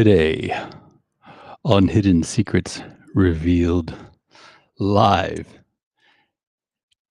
Today on Hidden Secrets Revealed Live,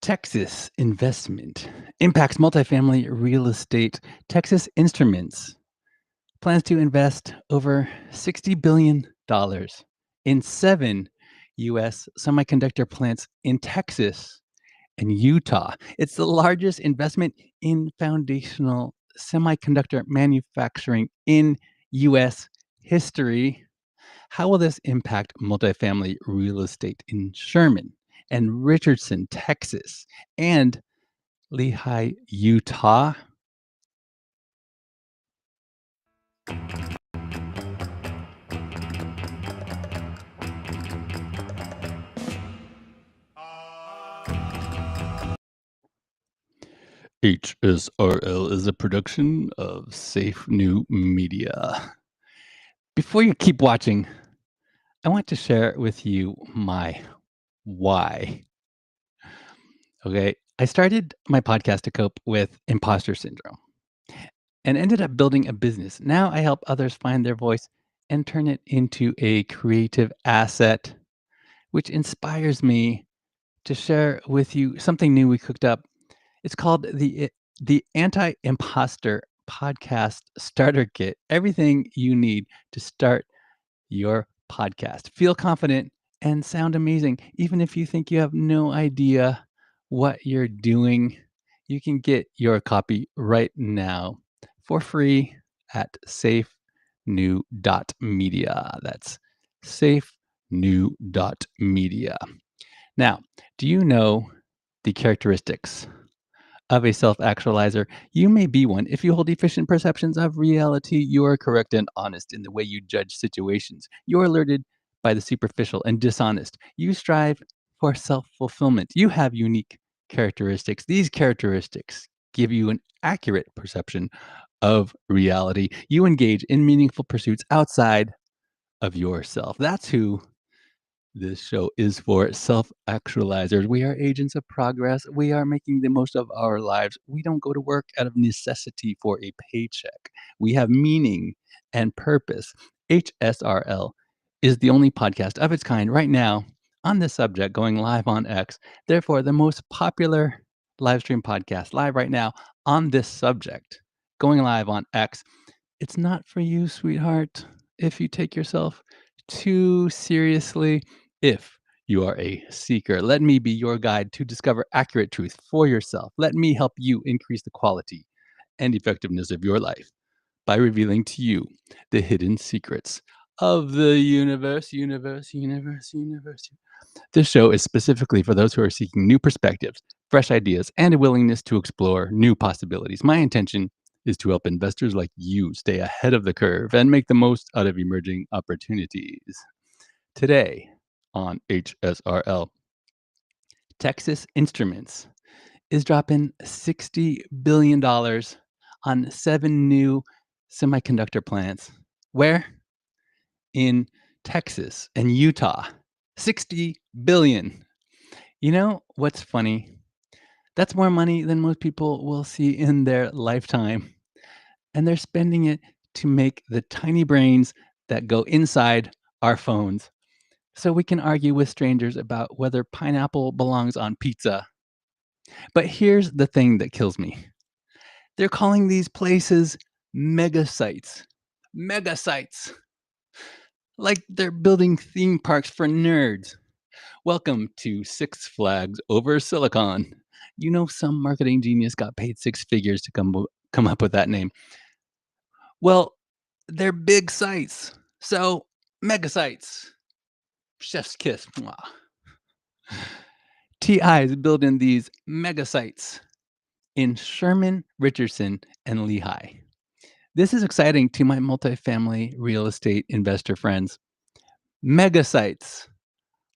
Texas investment impacts multifamily real estate. Texas Instruments plans to invest over $60 billion in 7 U.S. semiconductor plants in Texas and Utah. It's the largest investment in foundational semiconductor manufacturing in U.S. history. How will this impact multifamily real estate in Sherman and Richardson, Texas, and Lehi, Utah? HSRL is a production of SAFENEW.MEDIA. Before you keep watching, I want to share with you my why. Okay. I started my podcast to cope with imposter syndrome and ended up building a business. Now I help others find their voice and turn it into a creative asset, which inspires me to share with you something new we cooked up. It's called the Anti-Impostor Podcast Starter Kit. Everything you need to start your podcast. Feel confident and sound amazing. Even if you think you have no idea what you're doing, you can get your copy right now for free at SAFENEW.MEDIA. That's SAFENEW.MEDIA. Now, do you know the characteristics of a self-actualizer? You may be one. If you hold efficient perceptions of reality, you are correct and honest in the way you judge situations. You're alerted by the superficial and dishonest. You strive for self-fulfillment. You have unique characteristics. These characteristics give you an accurate perception of reality. You engage in meaningful pursuits outside of yourself. That's who this show is for. Self-actualizers. We are agents of progress. We are making the most of our lives. We don't go to work out of necessity for a paycheck. We have meaning and purpose. HSRL is the only podcast of its kind right now on this subject, going live on X. Therefore, the most popular live stream podcast live right now on this subject, going live on X. It's not for you, sweetheart, if you take yourself too seriously. If you are a seeker, let me be your guide to discover accurate truth for yourself. Let me help you increase the quality and effectiveness of your life by revealing to you the hidden secrets of the universe. This show is specifically for those who are seeking new perspectives, fresh ideas, and a willingness to explore new possibilities. My intention is to help investors like you stay ahead of the curve and make the most out of emerging opportunities. Today on HSRL, Texas Instruments is dropping $60 billion on 7 new semiconductor plants. Where? In Texas and Utah. 60 billion. You know what's funny? That's more money than most people will see in their lifetime. And they're spending it to make the tiny brains that go inside our phones so we can argue with strangers about whether pineapple belongs on pizza. But here's the thing that kills me. They're calling these places mega sites. Mega sites. Like they're building theme parks for nerds. Welcome to Six Flags over Silicon. You know, some marketing genius got paid 6 figures to come up with that name. Well, they're big sites. So, mega sites. Chef's kiss. Mwah. TI is building these mega sites in Sherman, Richardson, and Lehi. This is exciting to my multifamily real estate investor friends. Mega sites,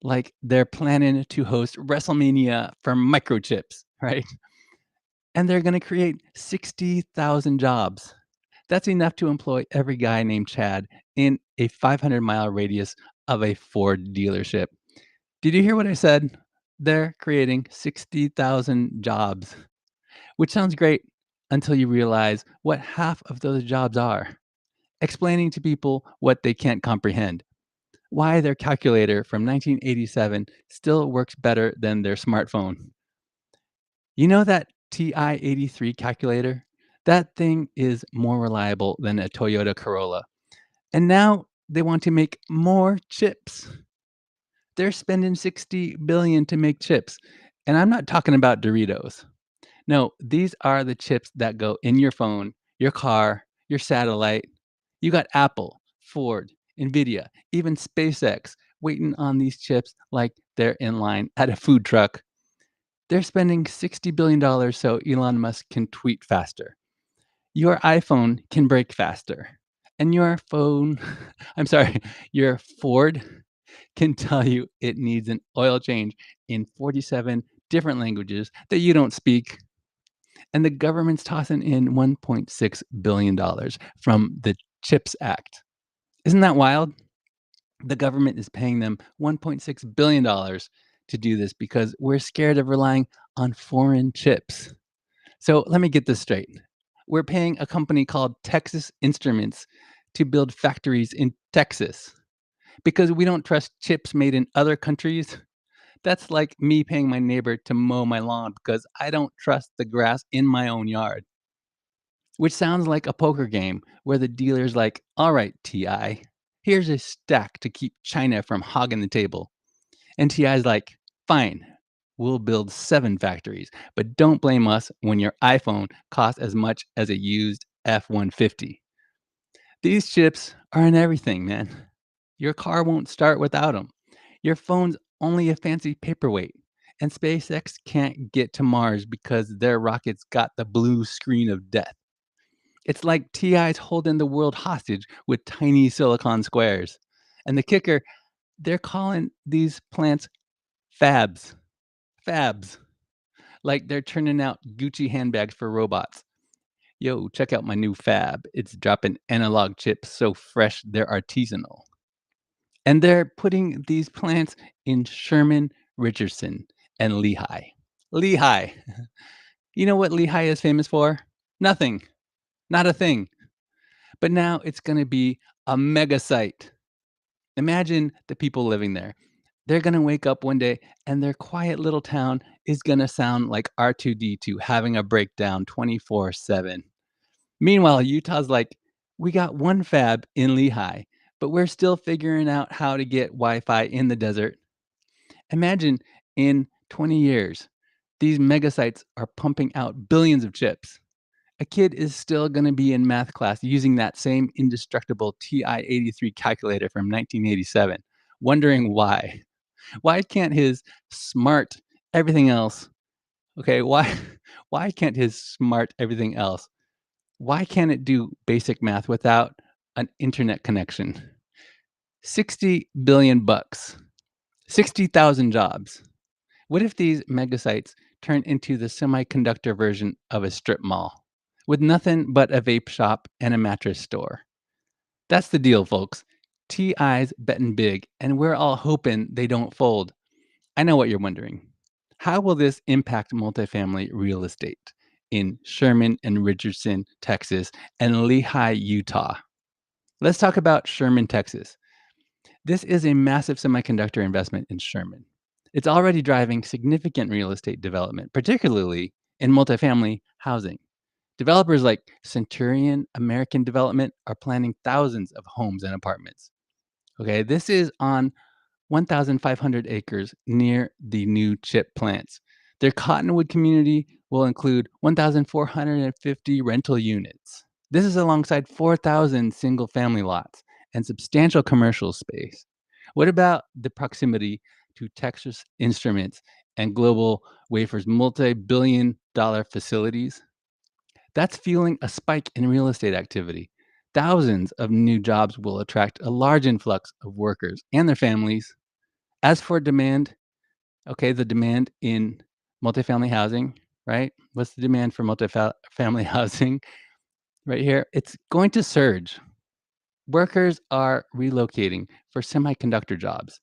like they're planning to host WrestleMania for microchips, right? And they're going to create 60,000 jobs. That's enough to employ every guy named Chad in a 500-mile radius of a Ford dealership. Did you hear what I said? They're creating 60,000 jobs, which sounds great until you realize what half of those jobs are. explaining to people what they can't comprehend, why their calculator from 1987 still works better than their smartphone. You know that TI-83 calculator? That thing is more reliable than a Toyota Corolla. And now they want to make more chips. They're spending 60 billion to make chips. And I'm not talking about Doritos. No, these are the chips that go in your phone, your car, your satellite. You got Apple, Ford, Nvidia, even SpaceX waiting on these chips like they're in line at a food truck. They're spending $60 billion so Elon Musk can tweet faster. Your iPhone can break faster. And your phone, I'm sorry, your Ford can tell you it needs an oil change in 47 different languages that you don't speak. And the government's tossing in $1.6 billion from the CHIPS Act. Isn't that wild? The government is paying them $1.6 billion to do this because we're scared of relying on foreign chips. So let me get this straight. We're paying a company called Texas Instruments to build factories in Texas because we don't trust chips made in other countries. That's like me paying my neighbor to mow my lawn because I don't trust the grass in my own yard. Which sounds like a poker game where the dealer's like, all right, TI, here's a stack to keep China from hogging the table. And TI's like, fine, we'll build 7 factories, but don't blame us when your iPhone costs as much as a used F 150. These chips are in everything, man. Your car won't start without them. Your phone's only a fancy paperweight. And SpaceX can't get to Mars because their rockets got the blue screen of death. It's like TI's holding the world hostage with tiny silicon squares. And the kicker, they're calling these plants fabs. Fabs. Like they're turning out Gucci handbags for robots. Yo, check out my new fab. It's dropping analog chips so fresh they're artisanal. And they're putting these plants in Sherman, Richardson, and Lehi. Lehi. You know what Lehi is famous for? Nothing. Not a thing. But now it's going to be a mega site. Imagine the people living there. They're going to wake up one day and their quiet little town is going to sound like R2D2 having a breakdown 24/7. Meanwhile, Utah's like, we got one fab in Lehi, but we're still figuring out how to get Wi Fi in the desert. Imagine in 20 years, these mega sites are pumping out billions of chips. A kid is still going to be in math class using that same indestructible TI-83 calculator from 1987, wondering why. Why can't his smart everything else? Okay, why why can't his smart everything else? Why can't it do basic math without an internet connection? 60 billion bucks. 60,000 jobs. What if these megasites turn into the semiconductor version of a strip mall with nothing but a vape shop and a mattress store? That's the deal, folks. TI's betting big, and we're all hoping they don't fold. I know what you're wondering. How will this impact multifamily real estate in Sherman and Richardson, Texas, and Lehi, Utah? Let's talk about Sherman, Texas. This is a massive semiconductor investment in Sherman. It's already driving significant real estate development, particularly in multifamily housing. Developers like Centurion American Development are planning thousands of homes and apartments. Okay, this is on 1,500 acres near the new chip plants. Their Cottonwood community will include 1,450 rental units. This is alongside 4,000 single family lots and substantial commercial space. What about the proximity to Texas Instruments and Global Wafer's multi-billion-dollar facilities? That's fueling a spike in real estate activity. Thousands of new jobs will attract a large influx of workers and their families. As for demand, okay, the demand in multifamily housing, right? What's the demand for multifamily housing right here? It's going to surge. Workers are relocating for semiconductor jobs.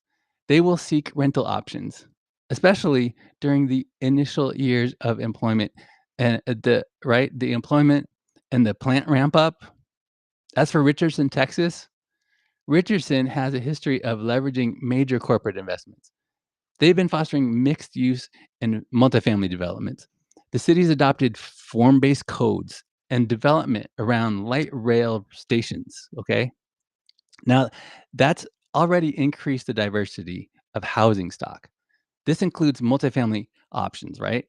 They will seek rental options, especially during the initial years of employment and the employment and the plant ramp up. As for Richardson, Texas, Richardson has a history of leveraging major corporate investments. They've been fostering mixed use and multifamily developments. The city's adopted form based codes and development around light rail stations. Okay. Now, that's already increased the diversity of housing stock. This includes multifamily options, right?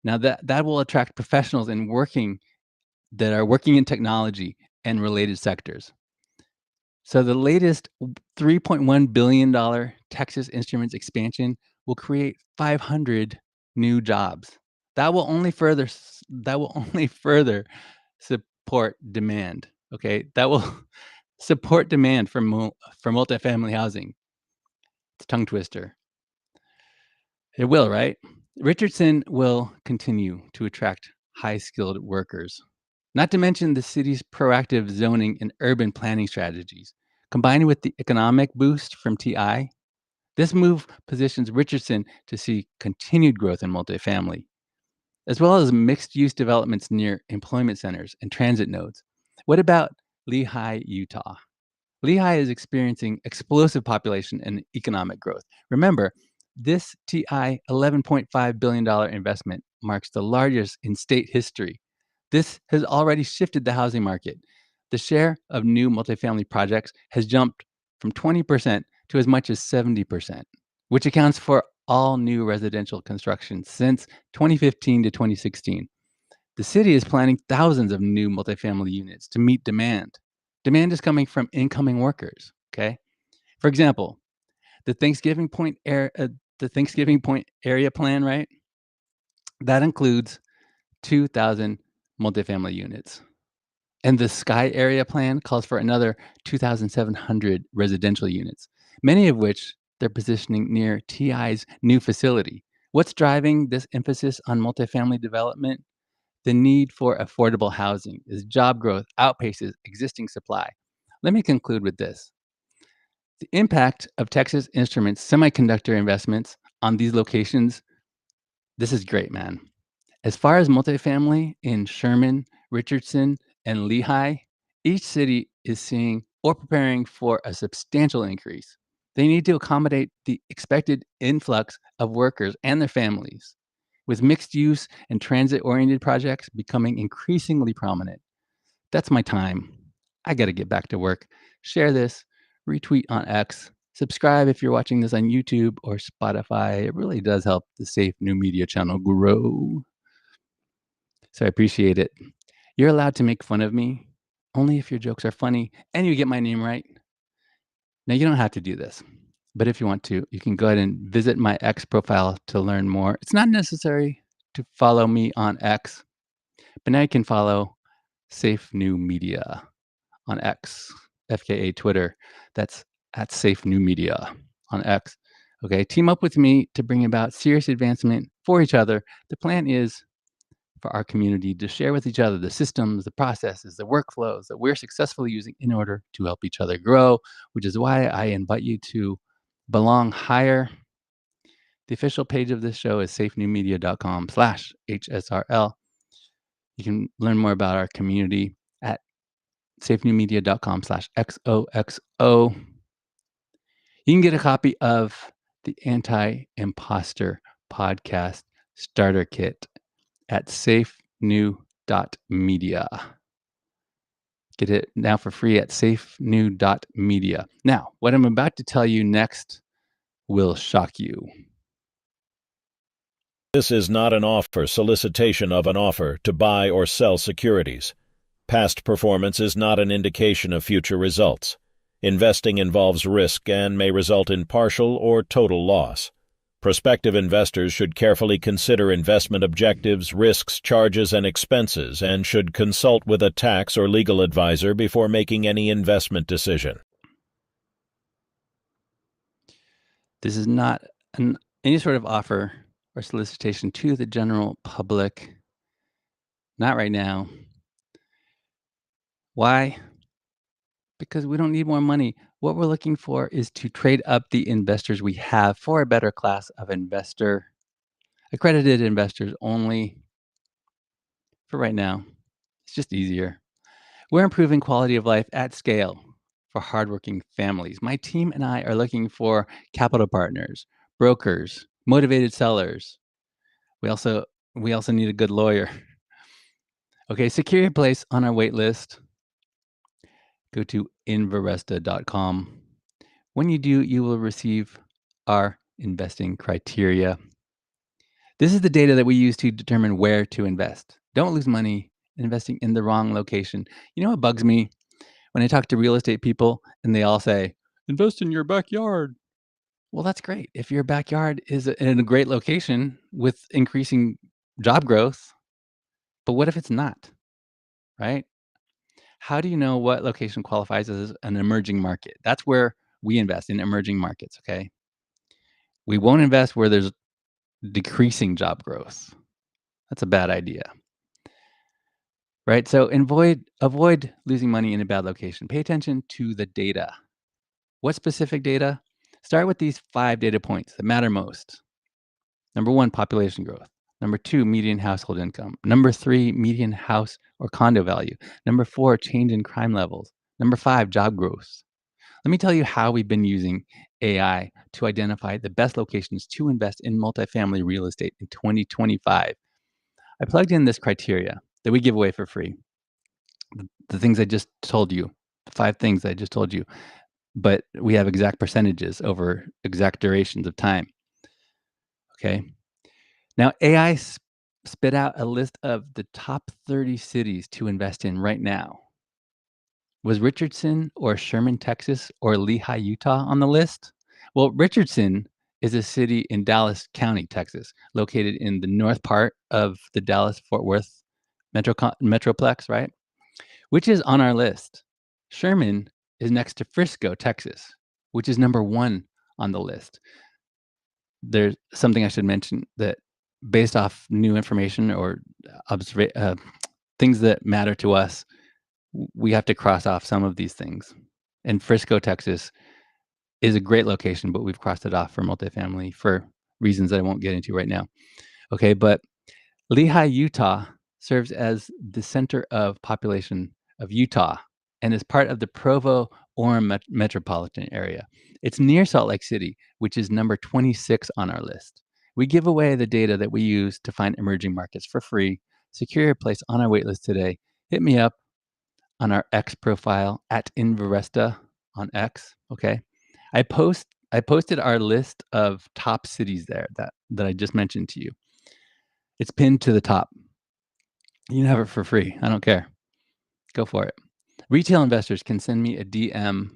Now that will attract professionals that are working in technology and related sectors. So the latest $3.1 billion Texas Instruments expansion will create 500 new jobs. That will only further support demand. Okay, that will support demand for multifamily housing. It's a tongue twister. It will, right? Richardson will continue to attract high skilled workers. Not to mention the city's proactive zoning and urban planning strategies. Combined with the economic boost from TI, this move positions Richardson to see continued growth in multifamily, as well as mixed use developments near employment centers and transit nodes. What about Lehi, Utah? Lehi is experiencing explosive population and economic growth. Remember, this TI $11.5 billion investment marks the largest in state history. This has already shifted the housing market. The share of new multifamily projects has jumped from 20% to as much as 70%, which accounts for all new residential construction since 2015 to 2016. The city is planning thousands of new multifamily units to meet demand. Demand is coming from incoming workers. Okay. For example, the Thanksgiving Point area plan, right? That includes 2,000 multifamily units. And the Sky area plan calls for another 2,700 residential units, many of which they're positioning near TI's new facility. What's driving this emphasis on multifamily development? The need for affordable housing as job growth outpaces existing supply. Let me conclude with this. The impact of Texas Instruments semiconductor investments on these locations, this is great, man. As far as multifamily in Sherman, Richardson, and Lehi, each city is seeing or preparing for a substantial increase. They need to accommodate the expected influx of workers and their families, with mixed use and transit oriented projects becoming increasingly prominent. That's my time. I got to get back to work. Share this, retweet on X, subscribe if you're watching this on YouTube or Spotify. It really does help the Safe New Media channel grow. So I appreciate it. You're allowed to make fun of me only if your jokes are funny and you get my name right. Now, you don't have to do this, but if you want to, you can go ahead and visit my X profile to learn more. It's not necessary to follow me on X, but now you can follow Safe New Media on X, FKA Twitter. That's at Safe New Media on X. Okay, team up with me to bring about serious advancement for each other. The plan is for our community to share with each other the systems, the processes, the workflows that we're successfully using in order to help each other grow, which is why I invite you to belong higher. The official page of this show is safenewmedia.com/HSRL. You can learn more about our community at safenewmedia.com/XOXO. You can get a copy of the Anti-Impostor podcast starter kit at SAFENEW.MEDIA. Get it now for free at SAFENEW.MEDIA. Now, what I'm about to tell you next will shock you. This is not an offer, solicitation of an offer to buy or sell securities. Past performance is not an indication of future results. Investing involves risk and may result in partial or total loss. Prospective investors should carefully consider investment objectives, risks, charges, and expenses, and should consult with a tax or legal advisor before making any investment decision. This is not any sort of offer or solicitation to the general public. Not right now. Why? Because we don't need more money. What we're looking for is to trade up the investors we have for a better class of investor, accredited investors only. For right now, it's just easier. We're improving quality of life at scale for hardworking families. My team and I are looking for capital partners, brokers, motivated sellers. We also we also need a good lawyer. Okay, secure your place on our wait list. Go to Inveresta.com. When you do, you will receive our investing criteria. This is the data that we use to determine where to invest. Don't lose money investing in the wrong location. You know what bugs me? When I talk to real estate people and they all say, invest in your backyard. Well, that's great. If your backyard is in a great location with increasing job growth, but what if it's not, right? How do you know what location qualifies as an emerging market? That's where we invest in emerging markets, okay? We won't invest where there's decreasing job growth. That's a bad idea, right? So avoid losing money in a bad location. Pay attention to the data. What specific data? Start with these 5 data points that matter most. Number 1, population growth. Number 2, median household income. Number 3, median house or condo value. Number 4, change in crime levels. Number 5, job growth. Let me tell you how we've been using AI to identify the best locations to invest in multifamily real estate in 2025. I plugged in this criteria that we give away for free. The things I just told you, the 5 things I just told you, but we have exact percentages over exact durations of time. Okay. Now, AI spit out a list of the top 30 cities to invest in right now. Was Richardson or Sherman, Texas, or Lehi, Utah on the list? Well, Richardson is a city in Dallas County, Texas, located in the north part of the Dallas-Fort Worth metroplex, right? Which is on our list. Sherman is next to Frisco, Texas, which is number 1 on the list. There's something I should mention that based off new information or things that matter to us, we have to cross off some of these things. And Frisco, Texas is a great location, but we've crossed it off for multifamily for reasons that I won't get into right now. Okay, but Lehi, Utah serves as the center of population of Utah and is part of the Provo-Orem metropolitan area. It's near Salt Lake City, which is number 26 on our list. We give away the data that we use to find emerging markets for free. Secure your place on our waitlist today. Hit me up on our X profile at Inveresta on X. Okay, I posted our list of top cities there that I just mentioned to you. It's pinned to the top. You can have it for free. I don't care. Go for it. Retail investors can send me a DM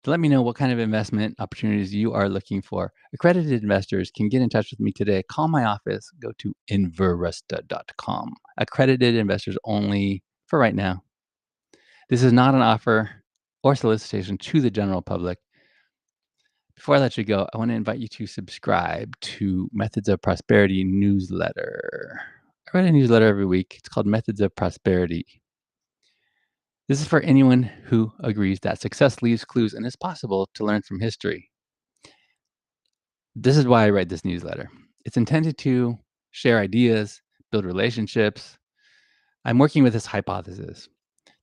to let me know what kind of investment opportunities you are looking for. Accredited investors can get in touch with me today. Call my office. Go to Inveresta.com. Accredited investors only for right now. This is not an offer or solicitation to the general public. Before I let you go, I want to invite you to subscribe to Methods of Prosperity newsletter. I write a newsletter every week. It's called Methods of Prosperity. This is for anyone who agrees that success leaves clues and it's possible to learn from history. This is why I write this newsletter. It's intended to share ideas, build relationships. I'm working with this hypothesis.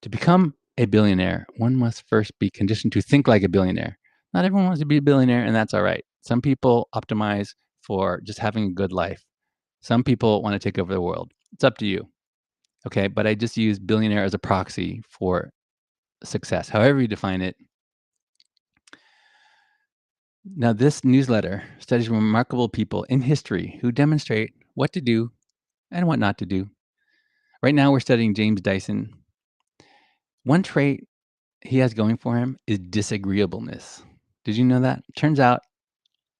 To become a billionaire, one must first be conditioned to think like a billionaire. Not everyone wants to be a billionaire, and that's all right. Some people optimize for just having a good life. Some people want to take over the world. It's up to you. Okay, but I just use billionaire as a proxy for success, however you define it. Now, this newsletter studies remarkable people in history who demonstrate what to do and what not to do. Right now, we're studying James Dyson. One trait he has going for him is disagreeableness. Did you know that? Turns out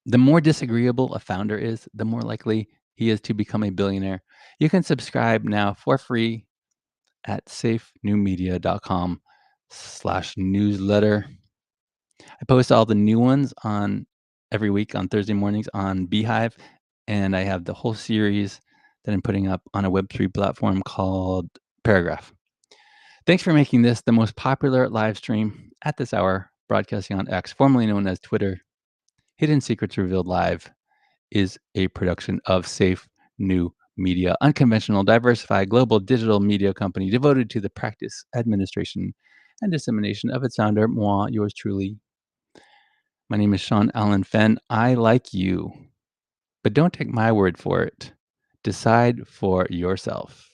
the more disagreeable a founder is, the more likely he is to become a billionaire. You can subscribe now for free at SAFENEWMEDIA.com/newsletter. I post all the new ones on every week on Thursday mornings on Beehive, and I have the whole series that I'm putting up on a Web3 platform called Paragraph. Thanks for making this the most popular live stream at this hour, broadcasting on X, formerly known as Twitter. Hidden Secrets Revealed Live is a production of Safe New Media, unconventional, diversified, global digital media company devoted to the practice, administration, and dissemination of its founder, moi, yours truly. My name is Sean Allen Fenn. I like you, but don't take my word for it. Decide for yourself.